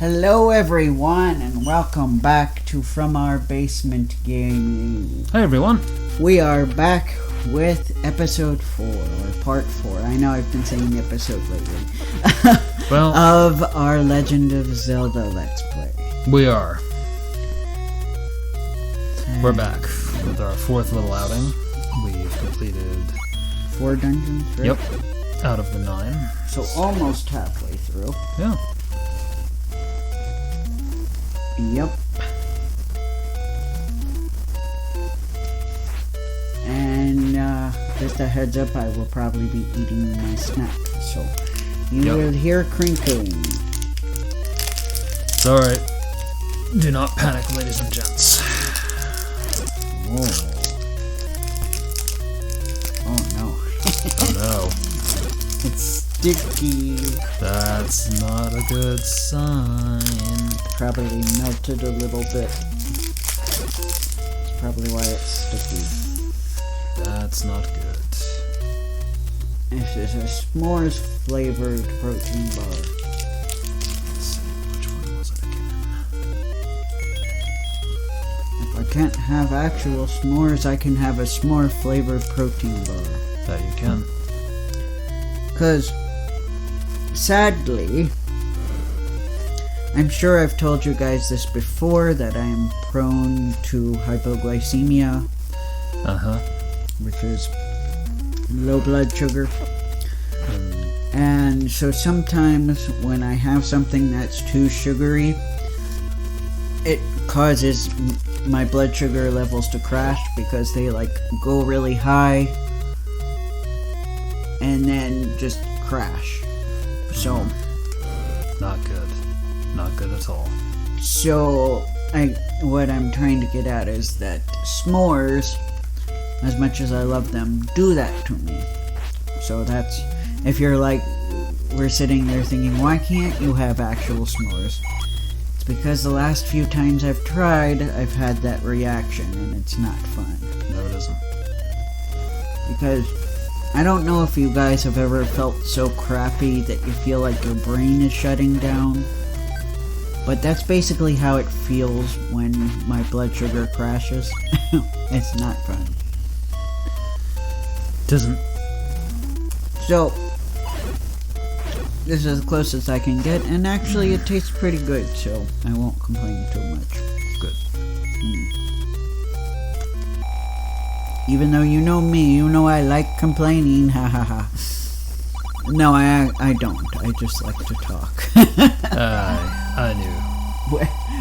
Hello everyone and welcome back to From Our Basement Gaming. Hi everyone. We are back with episode 4, or part 4. I know I've been saying episode lately. Well, of our Legend of Zelda Let's Play. we are. We're back with our 4th little outing. We've completed 4 dungeons, right? Yep. Out of the 9. So almost halfway through. Yeah. Yep. And just a heads up, I will probably be eating my snack, so you will hear crinkling. It's alright. Do not panic, ladies and gents. Whoa. Oh no. Oh no. It's sticky. That's not a good sign. Probably melted a little bit. That's probably why it's sticky. That's not good. This is a s'mores flavored protein bar. Let's see, which one was it again? If I can't have actual s'mores, I can have a s'more flavored protein bar. That you can. Because, sadly, I'm sure I've told you guys this before, that I am prone to hypoglycemia, which is low blood sugar. And so sometimes when I have something that's too sugary, it causes my blood sugar levels to crash because they go really high and then just crash. So Not good. Not good at all. So what I'm trying to get at is that s'mores, as much as I love them, do that to me. So that's, if you're we're sitting there thinking, why can't you have actual s'mores? It's because the last few times I've tried, I've had that reaction, and it's not fun. No, it isn't. Because I don't know if you guys have ever felt so crappy that you feel like your brain is shutting down. But that's basically how it feels when my blood sugar crashes. It's not fun. Doesn't. So, this is as close as I can get, and actually it tastes pretty good, so I won't complain too much. Good. Even though you know me, you know I like complaining, ha ha ha. No, I don't. I just like to talk. I knew.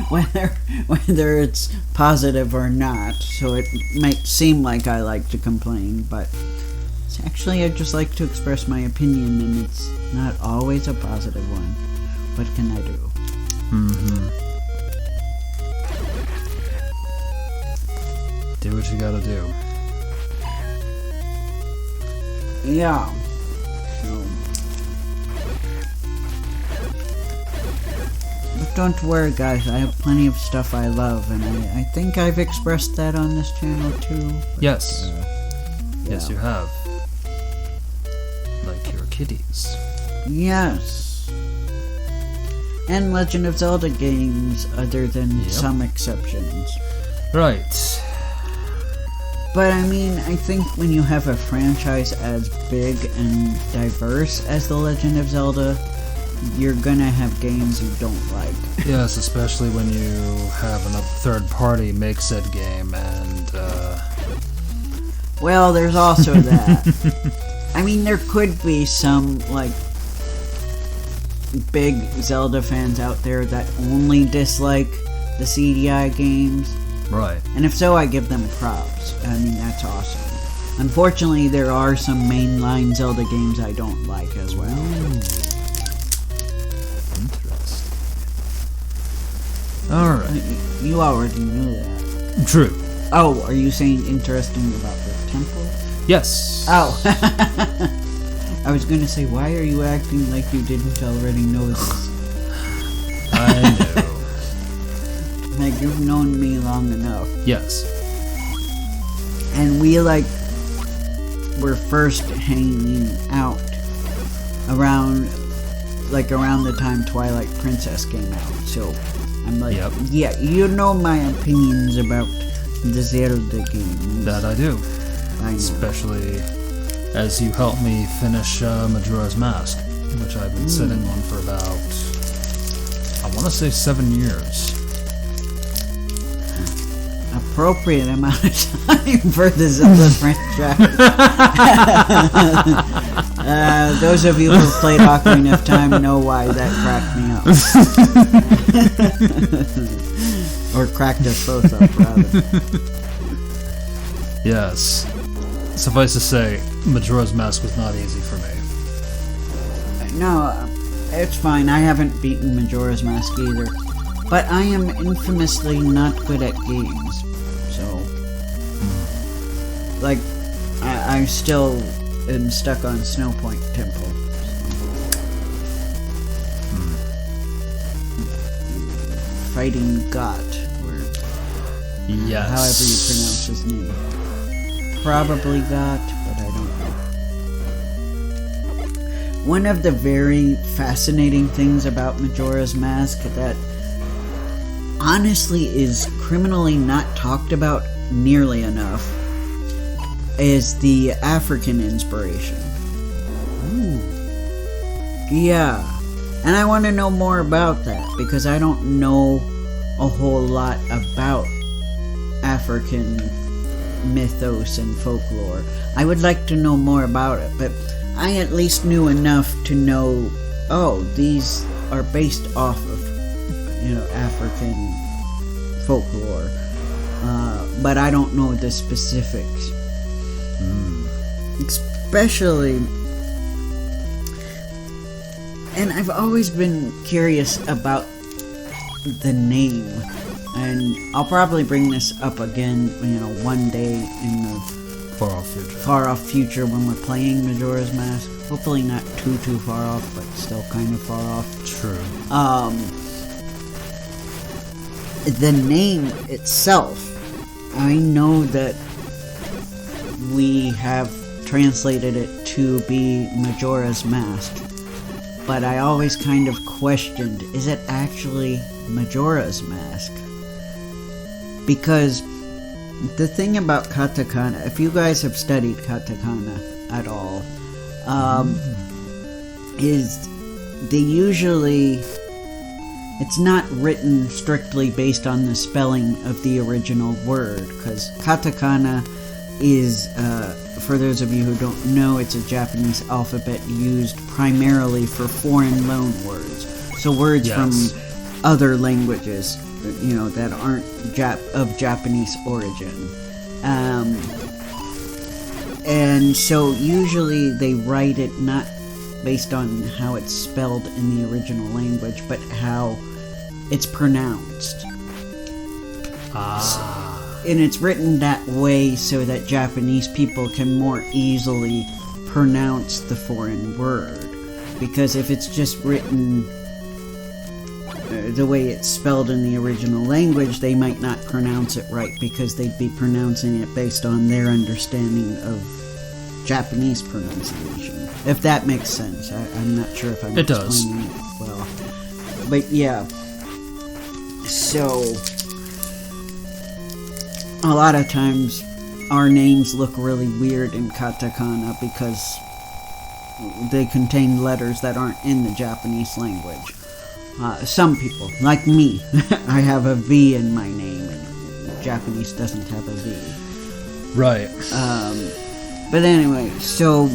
Whether it's positive or not, so it might seem like I like to complain, but actually I just like to express my opinion, and it's not always a positive one. What can I do? Do what you gotta do. Yeah. So, but don't worry, guys. I have plenty of stuff I love, and I think I've expressed that on this channel too. But, Yes. Yes, yeah. you have. Like your kitties. Yes. And Legend of Zelda games, other than some exceptions. Right. But I mean, I think when you have a franchise as big and diverse as The Legend of Zelda, you're gonna have games you don't like. Yes, especially when you have another third party make said game and, Well, there's also that. I mean, there could be some, big Zelda fans out there that only dislike the CDI games. Right. And if so, I give them props. I mean, that's awesome. Unfortunately, there are some mainline Zelda games I don't like as well. Interesting. Alright. You already knew that. True. Oh, are you saying interesting about the temple? Yes. Oh. I was gonna say, why are you acting like you didn't already know this? I know. Like, you've known me long enough. Yes. And we, were first hanging out around like around the time Twilight Princess came out. So I'm like, Yep. yeah, you know my opinions about the Zelda games. That I do. I know. Especially as you helped me finish Majora's Mask, which I've been sitting on for about, I want to say 7 years. Appropriate amount of time for the Zelda franchise. Those of you who've played Ocarina of Time know why that cracked me up. Or cracked us both up, rather. Yes. Suffice to say, Majora's Mask was not easy for me. No, it's fine. I haven't beaten Majora's Mask either. But I am infamously not good at games. So, like, I still am stuck on Snowpoint Temple. Fighting Got, or Yes. however you pronounce his name. Probably Got, but I don't know. One of the very fascinating things about Majora's Mask that honestly is criminally not talked about nearly enough is the African inspiration. Ooh. Yeah, and I want to know more about that because I don't know a whole lot about African mythos and folklore. I would like to know more about it, but I at least knew enough to know, oh, these are based off of, African folklore, but I don't know the specifics. Especially, and I've always been curious about the name, and I'll probably bring this up again, one day in the far off future when we're playing Majora's Mask. Hopefully not too far off, but still kind of far off. True. The name itself, I know that we have translated it to be Majora's Mask, but I always kind of questioned, is it actually Majora's Mask? Because the thing about katakana, if you guys have studied katakana at all, is they usually, it's not written strictly based on the spelling of the original word, because katakana is, for those of you who don't know, it's a Japanese alphabet used primarily for foreign loan words. So words from other languages, that aren't of Japanese origin. And so usually they write it not based on how it's spelled in the original language, but how it's pronounced. And it's written that way so that Japanese people can more easily pronounce the foreign word. Because if it's just written the way it's spelled in the original language, they might not pronounce it right because they'd be pronouncing it based on their understanding of Japanese pronunciation. If that makes sense. I'm not sure if I'm explaining it well. But yeah. So, a lot of times our names look really weird in katakana because they contain letters that aren't in the Japanese language. Some people, like me, I have a V in my name, and Japanese doesn't have a V. Right. But anyway, so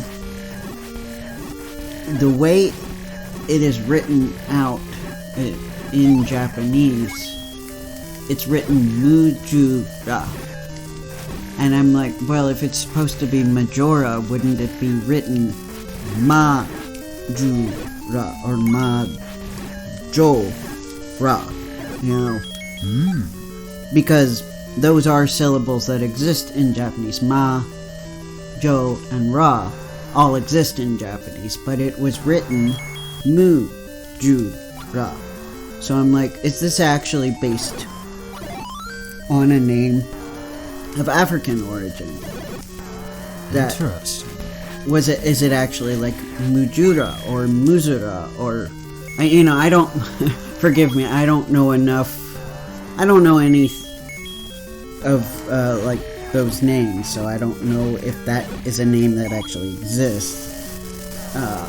the way it is written out in Japanese, it's written Mujura. And I'm like, well, if it's supposed to be Majora, wouldn't it be written Ma-ju-ra or Ma-jo-ra? Because those are syllables that exist in Japanese. Ma, Jo, and Ra all exist in Japanese, but it was written Mu-ju-ra. So I'm like, is this actually based on a name of African origin? Interesting. Is it actually like Mujura or Muzura or I don't, forgive me, I don't know enough, I don't know any of, like, those names, so I don't know if that is a name that actually exists. I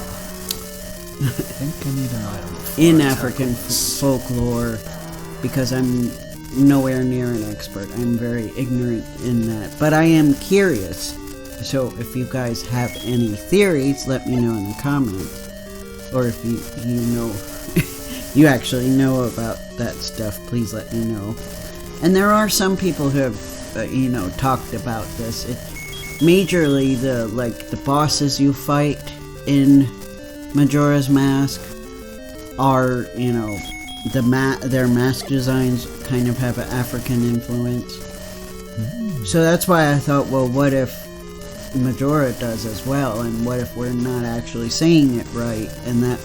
think I need an item. In African folklore, because I'm nowhere near an expert. I'm very ignorant in that, but I am curious. So if you guys have any theories, let me know in the comments. Or if you know, you actually know about that stuff, please let me know. And there are some people who have, talked about this. Majorly the bosses you fight in Majora's Mask are, their mask designs kind of have an African influence. So that's why I thought, well, what if Majora does as well, and what if we're not actually saying it right, and that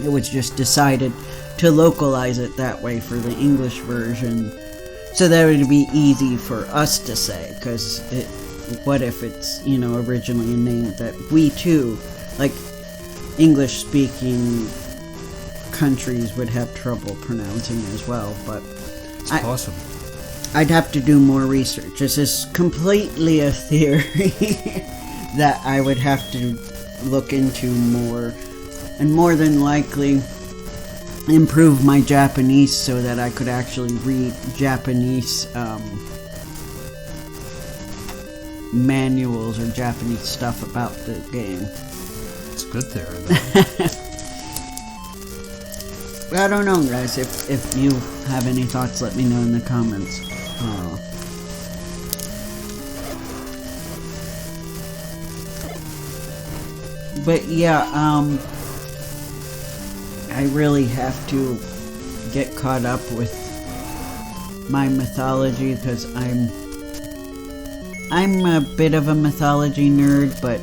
it was just decided to localize it that way for the English version, so that it would be easy for us to say, because what if it's, originally a name that we too, like, English-speaking countries would have trouble pronouncing as well, but it's possible. I'd have to do more research. This is completely a theory that I would have to look into more, and more than likely improve my Japanese so that I could actually read Japanese manuals or Japanese stuff about the game. It's a good theory, I don't know, guys. If you have any thoughts, let me know in the comments. But yeah, I really have to get caught up with my mythology, because I'm a bit of a mythology nerd, but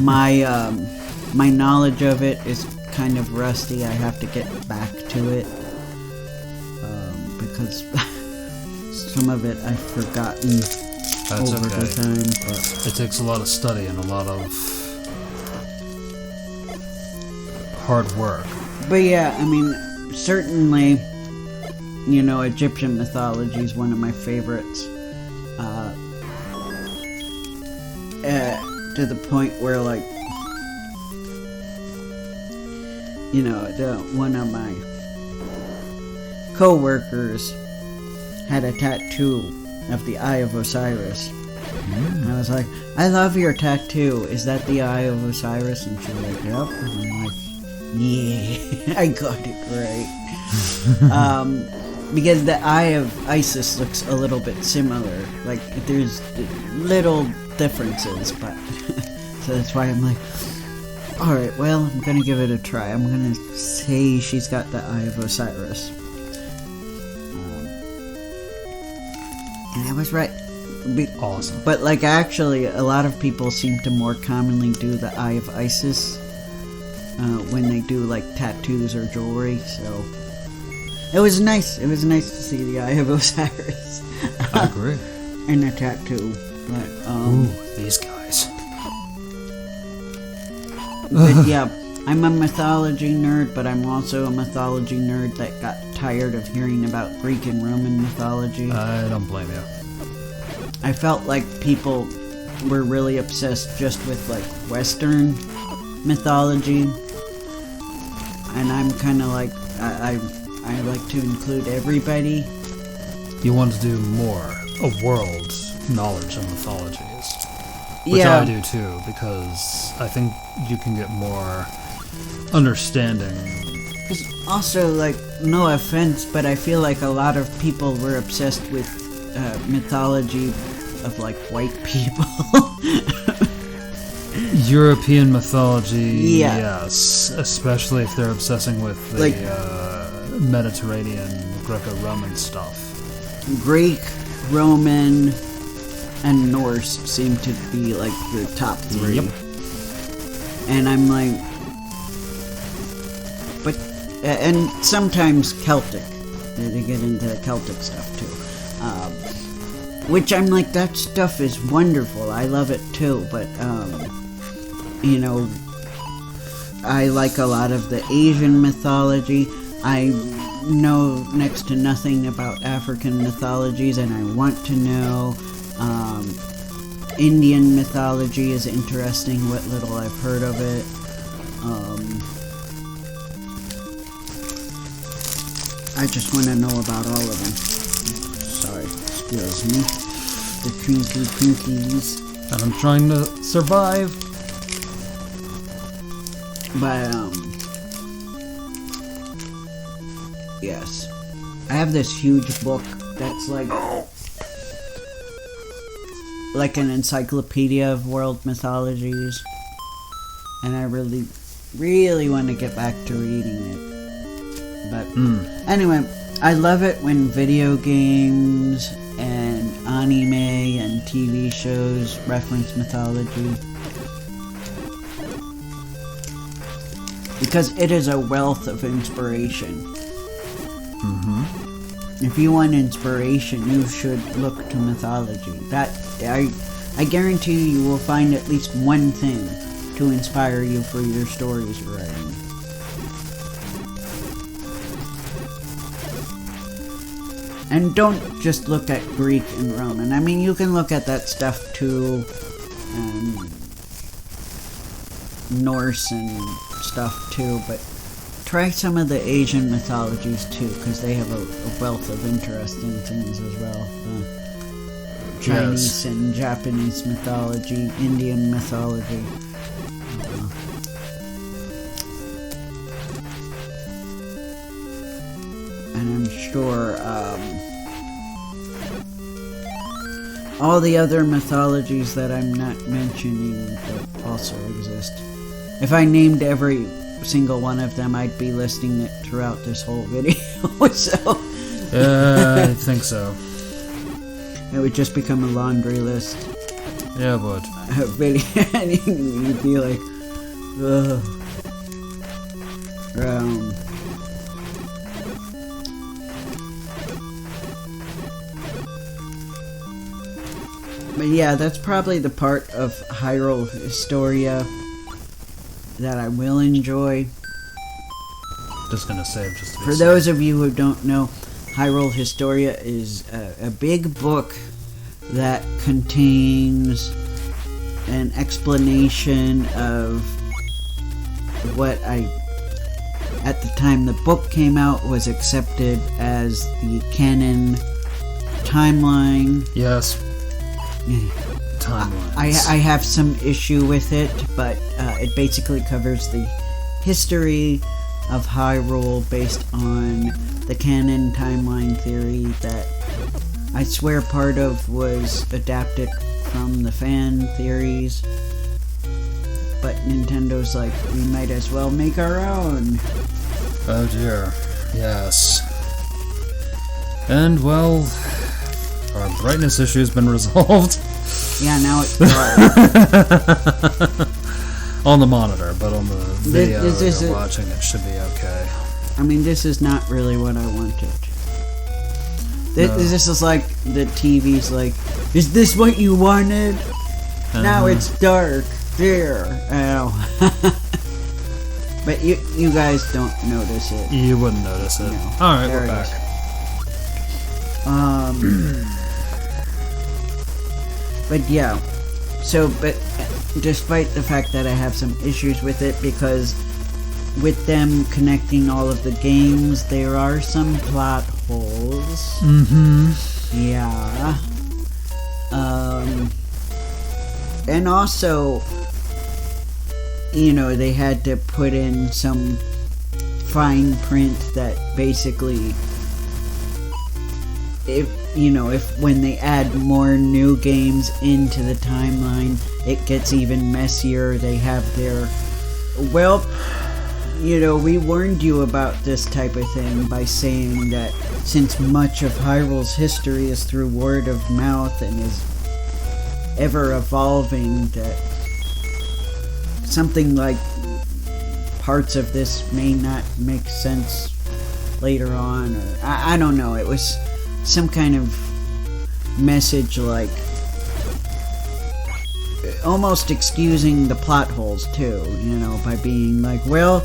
my knowledge of it is kind of rusty. I have to get back to it, because some of it I've forgotten over the time. But it takes a lot of study and a lot of hard work. But yeah, I mean, certainly, Egyptian mythology is one of my favorites. To the point where, like, one of my co-workers had a tattoo of the Eye of Osiris. And I was like, I love your tattoo. Is that the Eye of Osiris? And she was like, yep. And I'm like, yeah, I got it right. Because the Eye of Isis looks a little bit similar. Like, there's little differences, but so that's why I'm like, alright, well, I'm gonna give it a try. I'm gonna say she's got the Eye of Osiris. And I was right. Awesome. But, like, actually, a lot of people seem to more commonly do the Eye of Isis when they do, like, tattoos or jewelry, so it was nice. It was nice to see the Eye of Osiris. I agree. In a tattoo. But, ooh, these guys. But yeah, I'm a mythology nerd, but I'm also a mythology nerd that got tired of hearing about Greek and Roman mythology. I don't blame you. I felt like people were really obsessed just with, like, Western mythology. And I'm kind of like, I like to include everybody. You want to do more of world's knowledge of mythologies. Which Yeah. I do too, because I think you can get more understanding. Also, like, no offense, but I feel like a lot of people were obsessed with mythology of, like, white people. European mythology, Yeah. yes. Especially if they're obsessing with the Like, Mediterranean, Greco-Roman stuff. Greek, Roman, and Norse seem to be, like, the top three. Yep. And I'm like, but, and sometimes Celtic. They get into Celtic stuff too. Which I'm like, that stuff is wonderful. I love it too, but, I like a lot of the Asian mythology. I know next to nothing about African mythologies, and I want to know. Indian mythology is interesting, what little I've heard of it. I just want to know about all of them. Sorry, excuse me. The twinkies. And I'm trying to survive. But, yes. I have this huge book that's like an encyclopedia of world mythologies. And I really, really want to get back to reading it. But, anyway, I love it when video games and anime and TV shows reference mythology. Because it is a wealth of inspiration. If you want inspiration, you should look to mythology. That I guarantee you will find at least one thing to inspire you for your stories writing. And don't just look at Greek and Roman. I mean, you can look at that stuff too, Norse and stuff too, but try some of the Asian mythologies too, because they have a wealth of interesting things as well. Chinese and Japanese mythology, Indian mythology. And I'm sure all the other mythologies that I'm not mentioning that also exist. If I named every single one of them, I'd be listing it throughout this whole video. So I think so. It would just become a laundry list. Yeah, it would. You'd be like, ugh. But yeah, that's probably the part of Hyrule Historia that I will enjoy. Just gonna save just to be For safe. those of you who don't know, Hyrule Historia is a big book that contains an explanation of what at the time the book came out, was accepted as the canon timeline. Yes. Timelines. I have some issue with it, but it basically covers the history of Hyrule based on the canon timeline theory that I swear part of was adapted from the fan theories. But Nintendo's like, we might as well make our own. Oh dear. Yes. And well, our brightness issue has been resolved. Yeah, now it's dark. On the monitor, but on the video this you're watching, it should be okay. I mean, this is not really what I wanted. This is like the TV's like, is this what you wanted? Now it's dark. There. Ow. But you guys don't notice it. You wouldn't notice it. No. Alright, There we're it back. But yeah. So, but despite the fact that I have some issues with it, because with them connecting all of the games, there are some plot holes. Yeah. And also, you know, they had to put in some fine print that basically, if when they add more new games into the timeline, it gets even messier. They have their, well, you know, we warned you about this type of thing by saying that since much of Hyrule's history is through word of mouth and is ever evolving, that something like parts of this may not make sense later on, or I don't know. It was some kind of message like almost excusing the plot holes too, by being like, well,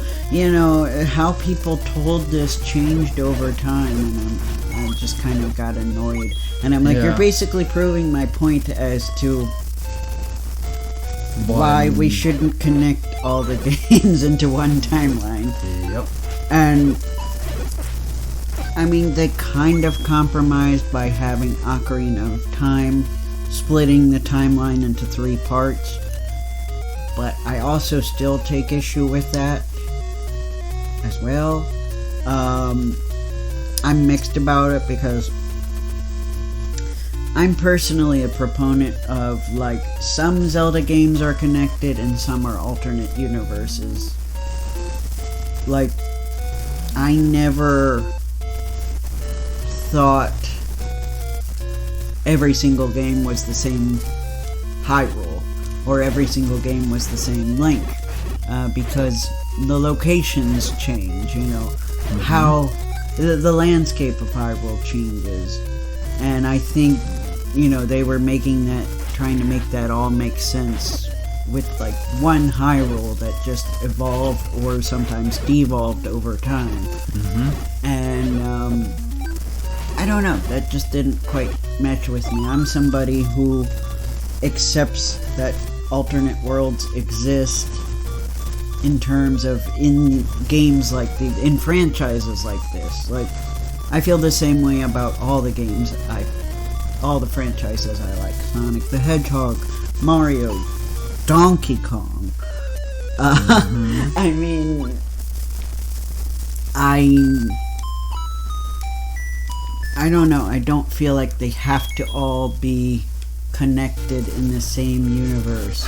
how people told this changed over time, and I just kind of got annoyed. And I'm like, Yeah. you're basically proving my point as to why we shouldn't connect all the games into one timeline. Yep. And I mean, they kind of compromised by having Ocarina of Time splitting the timeline into 3 parts, but I also still take issue with that as well. I'm mixed about it because I'm personally a proponent of, like, some Zelda games are connected and some are alternate universes. Like, I never thought every single game was the same Hyrule, or every single game was the same Link, because the locations change, how the landscape of Hyrule changes, and I think, they were trying to make that all make sense with, like, one Hyrule that just evolved or sometimes devolved over time. And, I don't know, that just didn't quite match with me. I'm somebody who accepts that alternate worlds exist in terms of in games like in franchises like this. Like, I feel the same way about all the games all the franchises I like. Sonic the Hedgehog, Mario, Donkey Kong. I mean, I don't know. I don't feel like they have to all be connected in the same universe.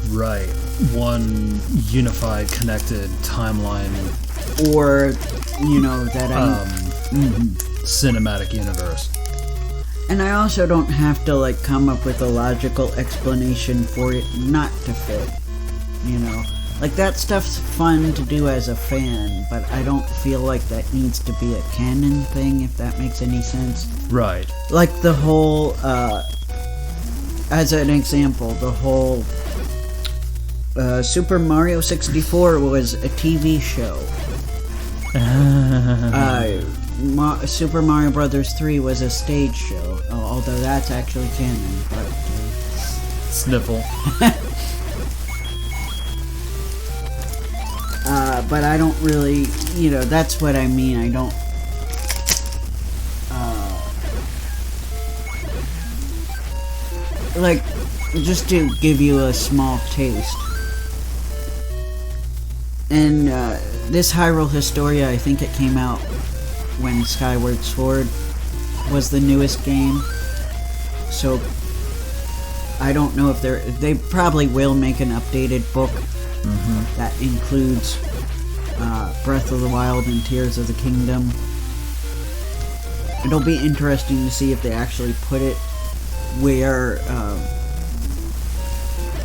Right. One unified, connected timeline. Or, that cinematic universe. And I also don't have to, like, come up with a logical explanation for it not to fit. Like, that stuff's fun to do as a fan, but I don't feel like that needs to be a canon thing, if that makes any sense. Right. Like the whole, as an example, the whole Super Mario 64 was a TV show. Super Mario Brothers 3 was a stage show, although that's actually canon, but... Sniffle. But I don't really, that's what I mean. I don't, like, just to give you a small taste. And, this Hyrule Historia, I think it came out when Skyward Sword was the newest game. So, I don't know if they probably will make an updated book that includes Breath of the Wild and Tears of the Kingdom. It'll be interesting to see if they actually put it where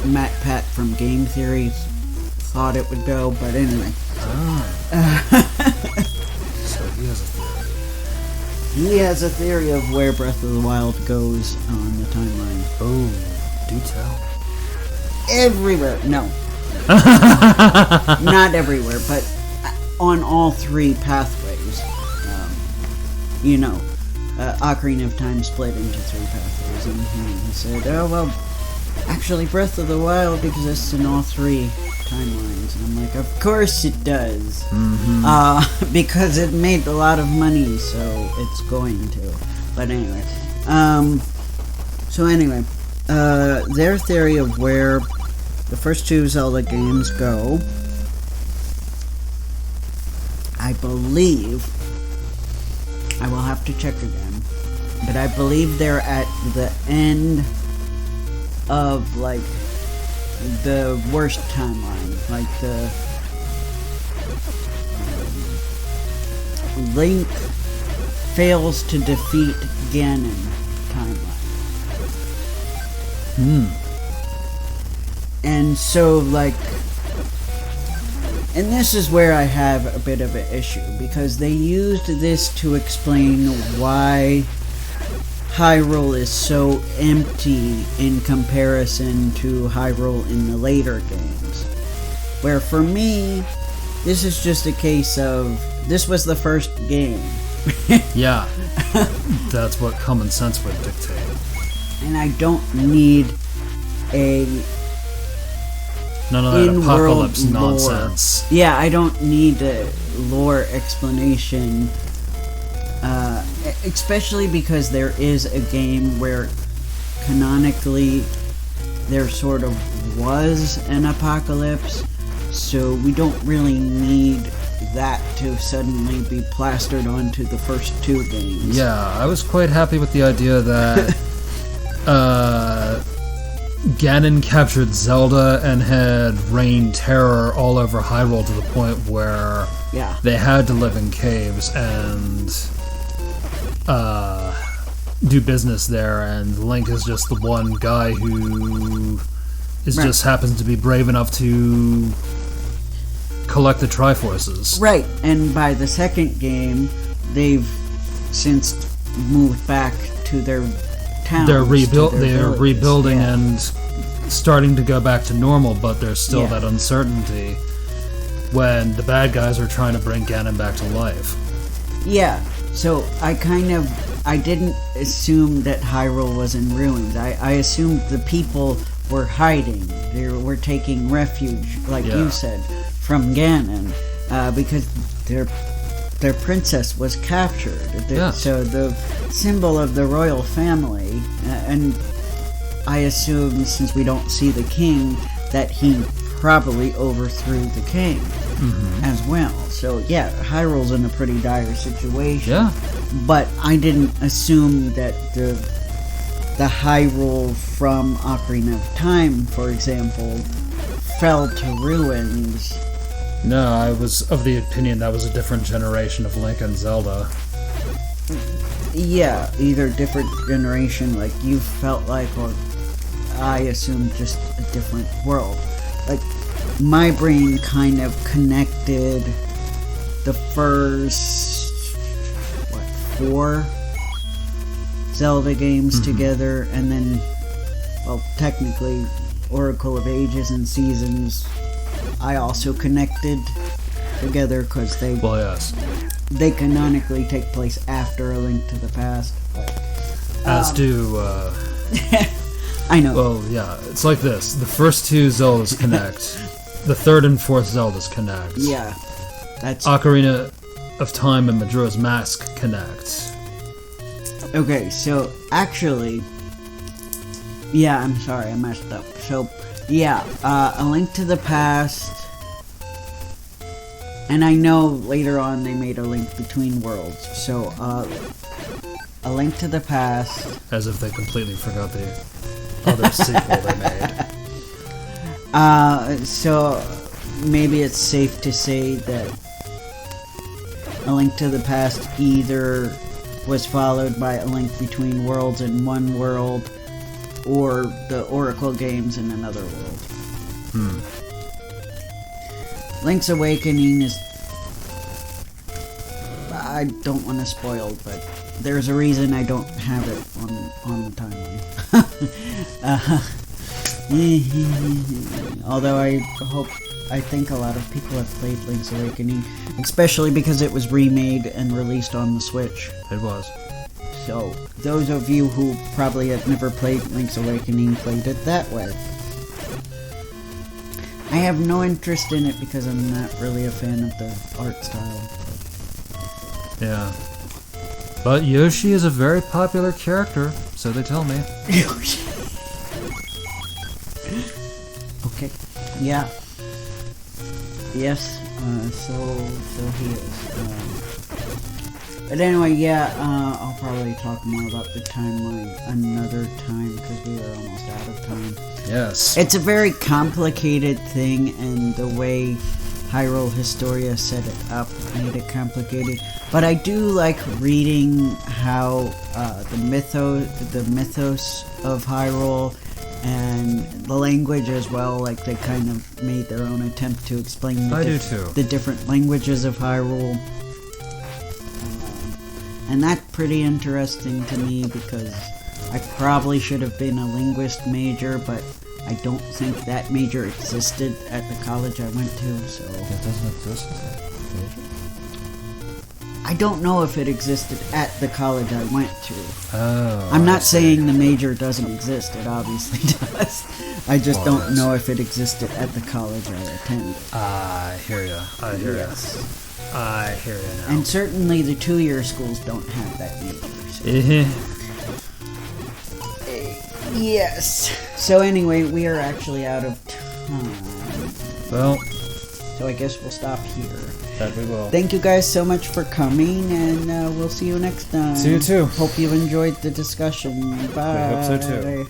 Matt Pat from Game Theory thought it would go, but anyway. So he has a theory. He has a theory of where Breath of the Wild goes on the timeline. Oh, do tell. Everywhere. No. Not everywhere, but on all 3 pathways. Ocarina of Time split into 3 pathways, and he said, oh, well, actually Breath of the Wild exists in all 3 timelines. And I'm like, of course it does. Because it made a lot of money, so it's going to. But anyway. Their theory of where the first 2 Zelda games go, I believe, I will have to check again, but I believe they're at the end of, like, the worst timeline, like the Link fails to defeat Ganon timeline. And so, like, and this is where I have a bit of an issue, because they used this to explain why Hyrule is so empty in comparison to Hyrule in the later games. Where for me, this is just a case of, this was the first game. Yeah. That's what common sense would dictate. And I don't need a None of that in-world apocalypse nonsense. lore. Yeah, I don't need a lore explanation. Especially because there is a game where canonically there sort of was an apocalypse, so we don't really need that to suddenly be plastered onto the first two games. Yeah, I was quite happy with the idea that Ganon captured Zelda and had rained terror all over Hyrule to the point where Yeah. they had to live in caves and do business there, and Link is just the one guy who is Right. just happens to be brave enough to collect the triforces. Right, and by the second game, they've since moved back to their towns. They're to their They're villages. rebuilding Yeah. and starting to go back to normal, but there's still Yeah. that uncertainty when the bad guys are trying to bring Ganon back to life. Yeah, so I didn't assume that Hyrule was in ruins. I assumed the people were hiding. They were taking refuge, like Yeah. you said, from Ganon, because their princess was captured. Yeah. So the symbol of the royal family, and I assume, since we don't see the king, that he probably overthrew the king as well. So yeah, Hyrule's in a pretty dire situation. Yeah. But I didn't assume that the Hyrule from Ocarina of Time, for example, fell to ruins. No, I was of the opinion that was a different generation of Link and Zelda. Yeah, either different generation, like you felt like, or I assumed just a different world. Like, my brain kind of connected the first, 4 Zelda games together, and then, well, technically, Oracle of Ages and Seasons, I also connected together because Well, yes. they canonically take place after A Link to the Past. But, As do, I know. well, yeah, it's like this. The first two Zeldas connect. The third and fourth Zeldas connect. Yeah, that's Ocarina of Time and Majora's Mask connect. okay. So actually, yeah, I'm sorry, I messed up. So yeah, A Link to the Past, and I know later on they made A Link Between Worlds. So A Link to the Past. As if they completely forgot the other sequel they made. So maybe it's safe to say that A Link to the Past either was followed by A Link Between Worlds in one world, or the Oracle games in another world. Link's Awakening is... I don't want to spoil, but there's a reason I don't have it on the timeline. Although I think a lot of people have played Link's Awakening, especially because it was remade and released on the Switch. It was. So, those of you who probably have never played Link's Awakening played it that way. I have no interest in it because I'm not really a fan of the art style. Yeah. But Yoshi is a very popular character, so they tell me. Okay. Yeah. Yes. So he is. But anyway, yeah. I'll probably talk more about the timeline another time because we are almost out of time. Yes. It's a very complicated thing, and the way Hyrule Historia set it up made it complicated. But I do like reading how the mythos of Hyrule and the language as well. Like they kind of made their own attempt to explain I do too. the different languages of Hyrule. And that's pretty interesting to me because I probably should have been a linguist major, but I don't think that major existed at the college I went to, so... It doesn't exist as a major? I don't know if it existed at the college I went to. Oh, I'm not saying the major doesn't exist, it obviously does. I just don't know if it existed at the college I attended. I hear ya. I hear ya. I hear ya now. And certainly the 2-year schools don't have that major. So. Yes. So anyway, we are actually out of time. Well, so I guess we'll stop here. that we will. Thank you guys so much for coming, and we'll see you next time. See you too. Hope you enjoyed the discussion. Bye. I hope so too.